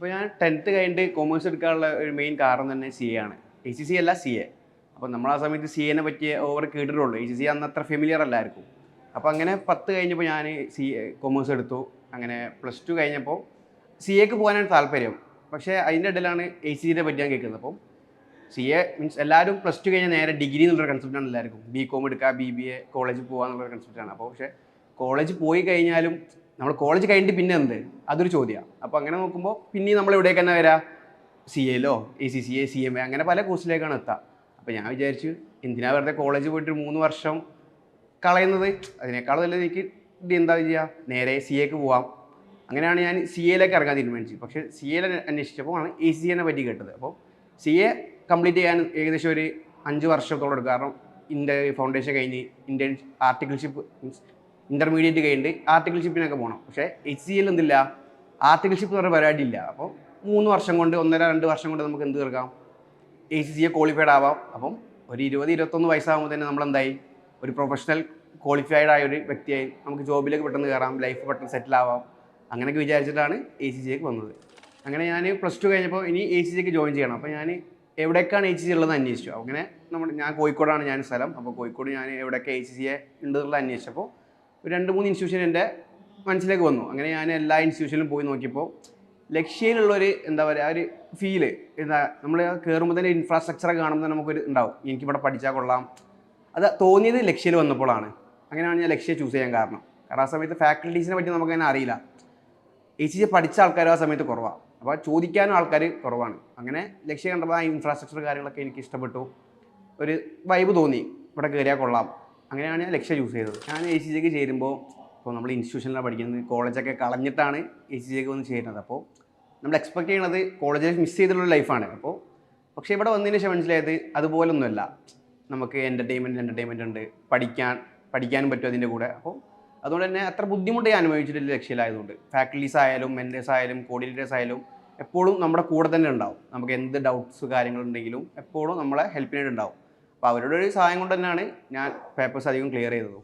അപ്പോൾ ഞാൻ 10th കഴിഞ്ഞിട്ട് കൊമേഴ്സ് എടുക്കാനുള്ള ഒരു മെയിൻ കാരണം തന്നെ CA ആണ്. ACC അല്ല CA. അപ്പോൾ നമ്മൾ ആ സമയത്ത് CAനെ പറ്റിയ ഓവർ കേട്ടിട്ടുള്ളൂ. ACC അന്ന് അത്ര ഫെമിലിയർ അല്ലായിരിക്കും. അപ്പോൾ അങ്ങനെ 10 കഴിഞ്ഞപ്പോൾ ഞാൻ കൊമേഴ്സ് എടുത്തു. അങ്ങനെ +2 കഴിഞ്ഞപ്പോൾ CAക്ക് പോകാനാണ് താല്പര്യം. പക്ഷേ അതിൻ്റെ ഇടയിലാണ് ACCനെ പറ്റി ഞാൻ കേൾക്കുന്നത്. അപ്പം CA മീൻസ് എല്ലാവരും +2 കഴിഞ്ഞാൽ നേരെ ഡിഗ്രി എന്നുള്ളൊരു കൺസെപ്റ്റാണ് എല്ലാവർക്കും. BCom എടുക്കുക, BBA, കോളേജിൽ പോകുക എന്നുള്ളൊരു കൺസെപ്റ്റാണ്. അപ്പോൾ പക്ഷേ കോളേജ് പോയി കഴിഞ്ഞാലും നമ്മൾ കോളേജ് കഴിഞ്ഞിട്ട് പിന്നെ എന്ത്, അതൊരു ചോദ്യമാണ്. അപ്പോൾ അങ്ങനെ നോക്കുമ്പോൾ പിന്നെ നമ്മൾ എവിടേക്ക് തന്നെ വരാം, CAയിലോ ACCA, CMA അങ്ങനെ പല കോഴ്സിലേക്കാണ് എത്തുക. അപ്പോൾ ഞാൻ വിചാരിച്ചു എന്തിനാ വെറുതെ കോളേജ് പോയിട്ട് 3 വർഷം കളയുന്നത്, അതിനേക്കാളും നല്ല എനിക്ക് എന്താ ചെയ്യുക, നേരെ CAക്ക് പോവാം. അങ്ങനെയാണ് ഞാൻ CAയിലേക്ക് ഇറങ്ങാൻ തീരുമാനിച്ചത്. പക്ഷേ CAയിൽ അന്വേഷിച്ചപ്പോൾ ആണ് ACCനെ പറ്റി കേട്ടത്. അപ്പോൾ CA കംപ്ലീറ്റ് ചെയ്യാൻ ഏകദേശം ഒരു 5 വർഷത്തോളം എടുക്കും. കാരണം ഫൗണ്ടേഷൻ കഴിഞ്ഞ് ഇന്ത്യൻ ആർട്ടിക്കിൾഷിപ്പ് മീൻസ് ഇൻ്റർമീഡിയറ്റ് കഴിഞ്ഞിട്ട് ആർട്ടിക്കിൾഷിപ്പിനൊക്കെ പോകണം. പക്ഷേ HCL എന്തില്ല, ആർട്ടിക്കിൾഷിപ്പ് എന്ന് പറഞ്ഞ പരിപാടി ഇല്ല. അപ്പോൾ 3 വർഷം കൊണ്ട് 1.5-2 വർഷം കൊണ്ട് നമുക്ക് എന്ത് തീർക്കാം, ACCA ക്വാളിഫൈഡ് ആവാം. അപ്പം ഒരു 20-21 വയസ്സാകുമ്പോൾ തന്നെ നമ്മളെന്തായി, ഒരു പ്രൊഫഷണൽ ക്വാളിഫൈഡ് ആയ ഒരു വ്യക്തിയായി നമുക്ക് ജോബിലേക്ക് പെട്ടെന്ന് കയറാം, ലൈഫ് പെട്ടെന്ന് സെറ്റിൽ ആവാം. അങ്ങനെയൊക്കെ വിചാരിച്ചിട്ടാണ് ACCക്ക് വന്നത്. അങ്ങനെ ഞാൻ +2 കഴിഞ്ഞപ്പോൾ ഇനി ACCക്ക് ജോയിൻ ചെയ്യണം. അപ്പോൾ ഞാൻ എവിടേക്കാണ് ACC ഉള്ളതെന്ന് അന്വേഷിച്ചു. അങ്ങനെ ഞാൻ കോഴിക്കോടാണ് ഞാൻ സ്ഥലം. അപ്പോൾ കോഴിക്കോട് ഞാൻ എവിടെയൊക്കെ ACCA ഉണ്ടെന്നുള്ള അന്വേഷിച്ചപ്പോൾ ഒരു 2-3 ഇൻസ്റ്റിറ്റ്യൂഷൻ എൻ്റെ മനസ്സിലേക്ക് വന്നു. അങ്ങനെ ഞാൻ എല്ലാ ഇൻസ്റ്റിറ്റ്യൂഷനിലും പോയി നോക്കിയപ്പോൾ ലക്ഷ്യയിലുള്ളൊരു എന്താ പറയുക, ഒരു ഫീല് നമ്മൾ കയറുമ്പോൾ തന്നെ ഇൻഫ്രാസ്ട്രക്ചറൊക്കെ കാണുമ്പോൾ തന്നെ നമുക്കൊരു ഉണ്ടാവും, എനിക്കിവിടെ പഠിച്ചാൽ കൊള്ളാം. അത് തോന്നിയത് ലക്ഷ്യയിൽ വന്നപ്പോഴാണ്. അങ്ങനെയാണ് ഞാൻ ലക്ഷ്യം ചൂസ് ചെയ്യാൻ കാരണം. ആ സമയത്ത് ഫാക്കൽറ്റീസിനെ പറ്റി നമുക്കങ്ങനെ അറിയില്ല. ACCA പഠിച്ച ആൾക്കാർ ആ സമയത്ത് കുറവാണ്. അപ്പോൾ ചോദിക്കാനും ആൾക്കാർ കുറവാണ്. അങ്ങനെ ലക്ഷ്യം കണ്ടപ്പോൾ ആ ഇൻഫ്രാസ്ട്രക്ചർ കാര്യങ്ങളൊക്കെ എനിക്ക് ഇഷ്ടപ്പെട്ടു. ഒരു വൈബ് തോന്നി, ഇവിടെ കയറിയാൽ കൊള്ളാം. അങ്ങനെയാണ് ഞാൻ ലക്ഷ്യം ചൂസ് ചെയ്തത്. ഞാൻ ACCക്ക് ചേരുമ്പോൾ ഇപ്പോൾ നമ്മൾ ഇൻസ്റ്റിറ്റ്യൂഷനിലാണ് പഠിക്കുന്നത്, കോളേജൊക്കെ കളഞ്ഞിട്ടാണ് ACCക്ക് വന്ന് ചേരുന്നത്. അപ്പോൾ നമ്മൾ എക്സ്പെക്ട് ചെയ്യുന്നത് കോളേജിൽ മിസ് ചെയ്തിട്ടുള്ള ലൈഫാണ്. അപ്പോൾ പക്ഷേ ഇവിടെ വന്നതിന് ശേഷം മനസ്സിലായത് അതുപോലൊന്നുമല്ല. നമുക്ക് എൻ്റർടൈൻമെൻറ്റ് ഉണ്ട്, പഠിക്കാനും പറ്റും അതിൻ്റെ കൂടെ. അപ്പോൾ അതുകൊണ്ട് തന്നെ അത്ര ബുദ്ധിമുട്ട് ഞാൻ അനുഭവിച്ചിട്ടില്ല ലക്ഷ്യയിലായതുകൊണ്ട്. ഫാക്കൽറ്റീസ് ആയാലും മെൻറ്റേഴ്സ് ആയാലും കോർഡിനേറ്റേഴ്സ് ആയാലും എപ്പോഴും നമ്മുടെ കൂടെ തന്നെ ഉണ്ടാവും. നമുക്ക് എന്ത് ഡൗട്ട്സ് കാര്യങ്ങളുണ്ടെങ്കിലും എപ്പോഴും നമ്മളെ ഹെൽപ്പിനായിട്ട് ഉണ്ടാവും. അപ്പോൾ അവരുടെ ഒരു സഹായം കൊണ്ട് തന്നെയാണ് ഞാൻ പേപ്പേഴ്സ് അധികം ക്ലിയർ ചെയ്തത്.